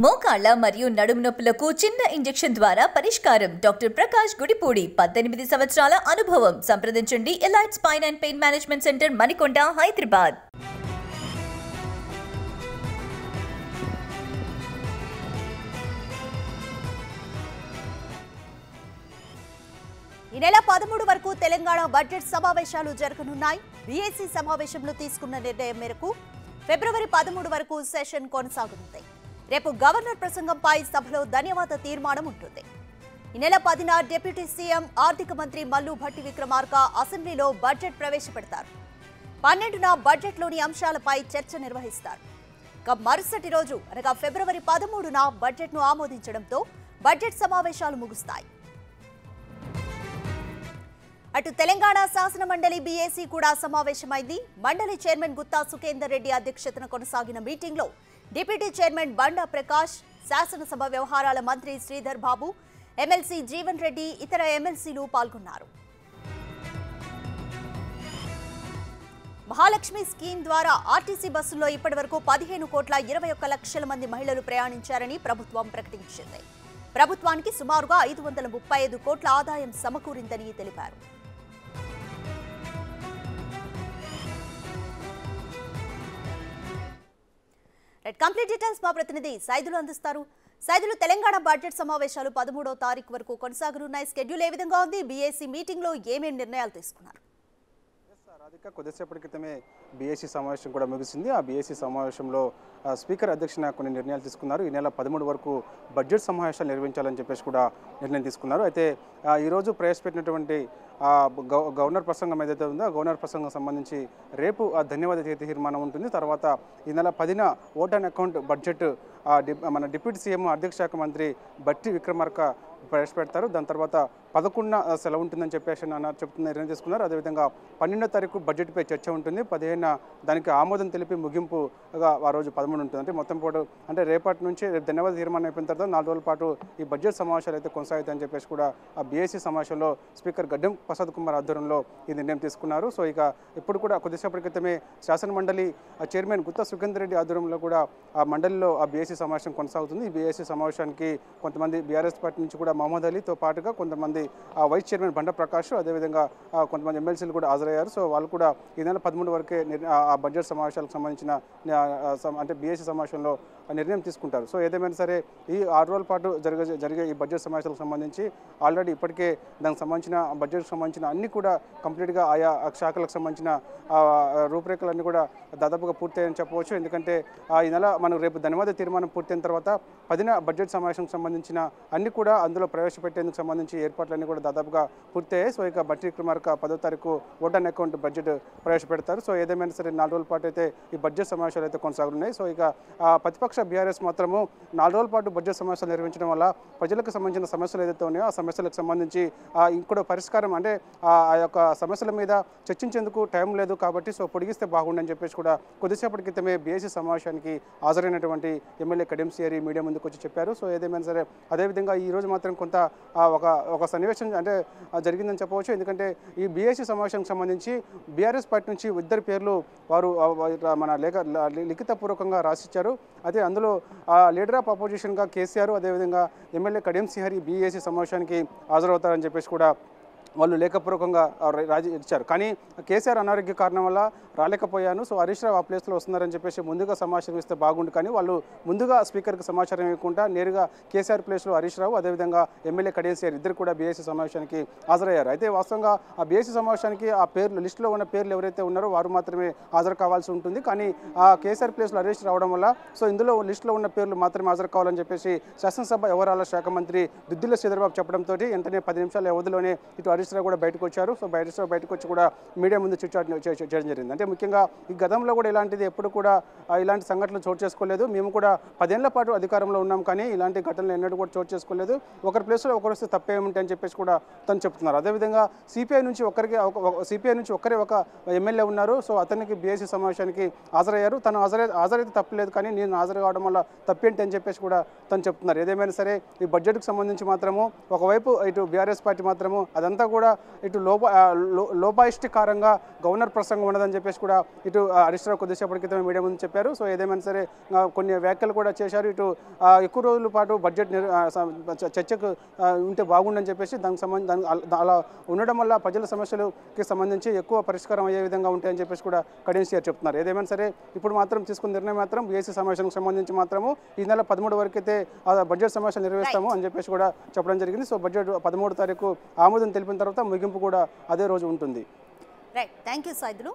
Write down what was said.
మోకాళ్ల మరియు నడుము నొప్పులకు చిన్న ఇంజెక్షన్ ద్వారా పరిష్కారం. డాక్టర్ ప్రకాష్ గుడిపూడి 18 సంవత్సరాల అనుభవం. సంప్రదించండి elite spine and pain management centre, Manikonda, Hyderabad. ఈ నెల 13 వరకు తెలంగాణ బడ్జెట్ సమావేశాలు జరగనున్నాయి. బీఏసీ సమావేశంలో తీసుకున్న నిర్ణయం మేరకు ఫిబ్రవరి 13 వరకు సెషన్ కొనసాగనుంది. రేపు గవర్నర్ ప్రసంగంపై సభలో ధన్యవాద తీర్మానం ఉంటుంది. ఈ నెల 10న డిప్యూటీ సీఎం ఆర్థిక మంత్రి మల్లు భట్టి విక్రమార్క అసెంబ్లీలో బడ్జెట్ ప్రవేశపెడతారు. 12న బడ్జెట్లోని అంశాలపై చర్చ నిర్వహిస్తారు. ఇక మరుసటి రోజు అనగా ఫిబ్రవరి 13న బడ్జెట్ను ఆమోదించడంతో బడ్జెట్ సమావేశాలు ముగుస్తాయి. అటు తెలంగాణ శాసన మండలి బీఏసీ కూడా సమావేశమైంది. మండలి చైర్మన్ గుత్తా సుఖేందర్ రెడ్డి అధ్యక్షతన కొనసాగిన మీటింగ్లో డిప్యూటీ చైర్మన్ బండా ప్రకాష్, శాసనసభ వ్యవహారాల మంత్రి శ్రీధర్ బాబు, ఎమ్మెల్సీ జీవన్ రెడ్డి, ఇతర ఎమ్మెల్సీలు పాల్గొన్నారు. మహాలక్ష్మి స్కీమ్ ద్వారా ఆర్టీసీ బస్సుల్లో ఇప్పటివరకు 15,21,00,000 మంది మహిళలు ప్రయాణించారని ప్రభుత్వం ప్రకటించింది. ప్రభుత్వానికి సుమారుగా 535 కోట్ల ఆదాయం సమకూరిందని తెలిపారు. కంప్లీట్ డీటెయిల్స్ మా ప్రతినిధి సైదులు అందిస్తారు. సైదులు, తెలంగాణ బడ్జెట్ సమావేశాలు 13వ తారీఖు వరకు కొనసాగనున్నాయి. స్కెడ్యూల్ ఏ విధంగా ఉంది? బీఏసీ మీటింగ్ లో ఏమేమి నిర్ణయాలు తీసుకున్నారు? కొద్దిసేపటి క్రితమే బీఏసీ సమావేశం కూడా ముగిసింది. ఆ బీఏసీ సమావేశంలో స్పీకర్ అధ్యక్షన కొన్ని నిర్ణయాలు తీసుకున్నారు. ఈ నెల 13 వరకు బడ్జెట్ సమావేశాలు నిర్వహించాలని చెప్పేసి కూడా నిర్ణయం తీసుకున్నారు. అయితే ఈరోజు ప్రవేశపెట్టినటువంటి గవర్నర్ ప్రసంగం ఏదైతే ఉందో గవర్నర్ ప్రసంగం సంబంధించి రేపు ధన్యవాద తీర్మానం ఉంటుంది. తర్వాత ఈ నెల 10న ఓట్ అండ్ అకౌంట్ బడ్జెట్ మన డిప్యూటీ సీఎం ఆర్థిక శాఖ మంత్రి భట్టి విక్రమార్క ప్రవేశపెడతారు. దాని తర్వాత 11న సెలవు ఉంటుందని చెప్పేసి చెప్తున్న నిర్ణయం తీసుకున్నారు. అదేవిధంగా 12వ తారీఖు బడ్జెట్పై చర్చ ఉంటుంది. 15న దానికి ఆమోదం తెలిపి ముగింపుగా ఆ రోజు 13 ఉంటుంది. అంటే మొత్తం పాటు అంటే రేపటి నుంచి రేపు ధన్యవాద తీర్మానం అయిపోయిన తర్వాత 4 రోజుల పాటు ఈ బడ్జెట్ సమావేశాలు అయితే కొనసాగుతాయని చెప్పేసి కూడా ఆ బీఏసీ సమావేశంలో స్పీకర్ గడ్డం ప్రసాద్ కుమార్ ఆధ్వర్యంలో ఈ నిర్ణయం తీసుకున్నారు. సో ఇక ఇప్పుడు కూడా కొద్దిసేపటి క్రితమే శాసన మండలి చైర్మన్ గుత్తా సుఖేందర్ రెడ్డి ఆధ్వర్యంలో కూడా ఆ మండలిలో ఆ బీఏసీ సమావేశం కొనసాగుతుంది. ఈ బీఏసీ సమావేశానికి కొంతమంది బీఆర్ఎస్ పార్టీ నుంచి కూడా మహమ్మద్ అలీతో పాటుగా కొంతమంది వైస్ చైర్మన్ బండా ప్రకాష్, అదేవిధంగా కొంతమంది ఎమ్మెల్సీలు కూడా హాజరయ్యారు. సో వాళ్ళు కూడా ఈ నెల 13 వరకే ఆ బడ్జెట్ సమావేశాలకు సంబంధించిన అంటే బీఏసీ సమావేశంలో నిర్ణయం తీసుకుంటారు. సో ఏదేమైనా సరే ఈ 6 రోజుల పాటు జరిగే ఈ బడ్జెట్ సమావేశాలకు సంబంధించి ఆల్రెడీ ఇప్పటికే దానికి సంబంధించిన బడ్జెట్కి సంబంధించిన అన్ని కూడా కంప్లీట్గా ఆయా శాఖలకు సంబంధించిన రూపురేఖలన్నీ కూడా దాదాపుగా పూర్తయ్యని చెప్పవచ్చు. ఎందుకంటే ఈ నెల మనం రేపు ధన్యవాద తీర్మానం పూర్తయిన తర్వాత 10న బడ్జెట్ సమావేశంకి సంబంధించిన అన్ని కూడా అందులో ప్రవేశపెట్టేందుకు సంబంధించి ఏర్పాట్లన్నీ కూడా దాదాపుగా పూర్తయ్యాయి. సో ఇక భట్టి విక్రమార్క 10వ తారీఖు ఓట్ అండ్ అకౌంట్ బడ్జెట్ ప్రవేశపెడతారు. సో ఏదేమైనా సరే 4 రోజుల పాటు అయితే ఈ బడ్జెట్ సమావేశాలు అయితే కొనసాగుతున్నాయి. సో ఇక ప్రతిపక్ష బీఆర్ఎస్ మాత్రము 4 రోజుల పాటు బడ్జెట్ సమావేశాలు నిర్వహించడం వల్ల ప్రజలకు సంబంధించిన సమస్యలు ఏదైతే ఉన్నాయో ఆ సమస్యలకు సంబంధించి ఇంకొక పరిష్కారం అంటే ఆ యొక్క సమస్యల మీద చర్చించేందుకు టైం లేదు కాబట్టి సో పొడిగిస్తే బాగుండని చెప్పేసి కూడా కొద్దిసేపటి క్రితమే బీఏసీ సమావేశానికి హాజరైనటువంటి ఎమ్మెల్యే కడియం సిఆర్ మీడియా ముందుకు వచ్చి చెప్పారు. సో ఏదేమైనా సరే అదేవిధంగా ఈరోజు మాత్రం కొంత ఒక సన్నివేశం అంటే జరిగిందని చెప్పవచ్చు. ఎందుకంటే ఈ బీఏసీ సమావేశానికి సంబంధించి బీఆర్ఎస్ పార్టీ నుంచి 2 పేర్లు వారు మన లిఖితపూర్వకంగా రాసిచ్చారు. అయితే అందులో లీడర్ ఆఫ్ అపోజిషన్గా కేసీఆర్, అదేవిధంగా ఎమ్మెల్యే కడియం సిఆర్ బీఏసీ సమావేశానికి హాజరవుతారని చెప్పేసి కూడా వాళ్ళు లేఖపూర్వకంగా రాజీ ఇచ్చారు. కానీ కేసీఆర్ అనారోగ్య కారణం వల్ల రాలేకపోయాను, సో హరీష్ రావు ఆ ప్లేస్లో వస్తున్నారని చెప్పేసి ముందుగా సమాచారం ఇస్తే బాగుండు. కానీ వాళ్ళు ముందుగా స్పీకర్కి సమాచారం ఇవ్వకుండా నేరుగా కేసీఆర్ ప్లేస్లో హరీష్ రావు, అదేవిధంగా ఎమ్మెల్యే కడియం సిఆర్ ఇద్దరు కూడా బీఏసీ సమావేశానికి హాజరయ్యారు. అయితే వాస్తవంగా ఆ బీఏసీ సమావేశానికి ఆ పేర్లు లిస్టులో ఉన్న పేర్లు ఎవరైతే ఉన్నారో వారు మాత్రమే హాజరు కావాల్సి ఉంటుంది. కానీ ఆ కేసీఆర్ ప్లేస్లో హరీష్ రావడం వల్ల సో ఇందులో లిస్టులో ఉన్న పేర్లు మాత్రమే హాజరు కావాలని చెప్పేసి శాసనసభ వ్యవహారాల శాఖ మంత్రి దుద్దిల్ల శ్రీధర్బాబు చెప్పడంతో వెంటనే 10 నిమిషాల వ్యవధిలోనే ఇటు హరీష్ రావు కూడా బయటకు వచ్చారు. సో బయటకు వచ్చి కూడా మీడియా ముందు చేయడం జరిగింది. అంటే ముఖ్యంగా ఈ గతంలో కూడా ఇలాంటిది ఎప్పుడు కూడా ఇలాంటి సంఘటనలు చోటు చేసుకోలేదు. మేము కూడా 10 ఏళ్ల పాటు అధికారంలో ఉన్నాం, కానీ ఇలాంటి ఘటనలు ఎన్నడూ కూడా చోటు చేసుకోలేదు. ఒకరి ప్లేస్లో ఒకరు వస్తే తప్పేమిటి అని చెప్పేసి కూడా తను చెప్తున్నారు. అదేవిధంగా సిపిఐ నుంచి ఒక్కరే ఒక ఎమ్మెల్యే ఉన్నారు. సో అతనికి బీఏసీ సమావేశానికి హాజరయ్యారు. తను హాజరైతే తప్పలేదు, కానీ నేను హాజరు కావడం వల్ల తప్పేంటి అని చెప్పేసి కూడా తను చెప్తున్నారు. ఏదేమైనా సరే ఈ బడ్జెట్కి సంబంధించి మాత్రము ఒకవైపు ఇటు బీఆర్ఎస్ పార్టీ మాత్రము అదంతా కూడా ఇటు లోపాయిష్టికారంగా గవర్నర్ ప్రసంగం ఉన్నదని చెప్పేసి కూడా ఇటు హరీష్ రావు కొద్దిసేపటి క్రితమే మీడియా ముందు చెప్పారు. సో ఏదేమైనా సరే కొన్ని వ్యాఖ్యలు కూడా చేశారు. ఇటు ఎక్కువ రోజుల పాటు బడ్జెట్ చర్చకు ఉంటే బాగుండని చెప్పేసి అలా ఉండడం వల్ల ప్రజల సమస్యలకి సంబంధించి ఎక్కువ పరిష్కారం అయ్యే విధంగా ఉంటాయని చెప్పేసి కూడా కడెన్సీఆర్ చెప్తున్నారు. ఏదేమైనా సరే ఇప్పుడు మాత్రం తీసుకున్న నిర్ణయం మాత్రం బీఎస్సీ సమావేశానికి సంబంధించి మాత్రము ఈ నెల 13 వరకు అయితే బడ్జెట్ సమావేశం నిర్వహిస్తాము అని చెప్పేసి కూడా చెప్పడం జరిగింది. సో బడ్జెట్ 13 తారీఖు ఆమోదం తెలిపిన తర్వాత ముగింపు కూడా అదే రోజు ఉంటుంది. Right, thank you Saidulu.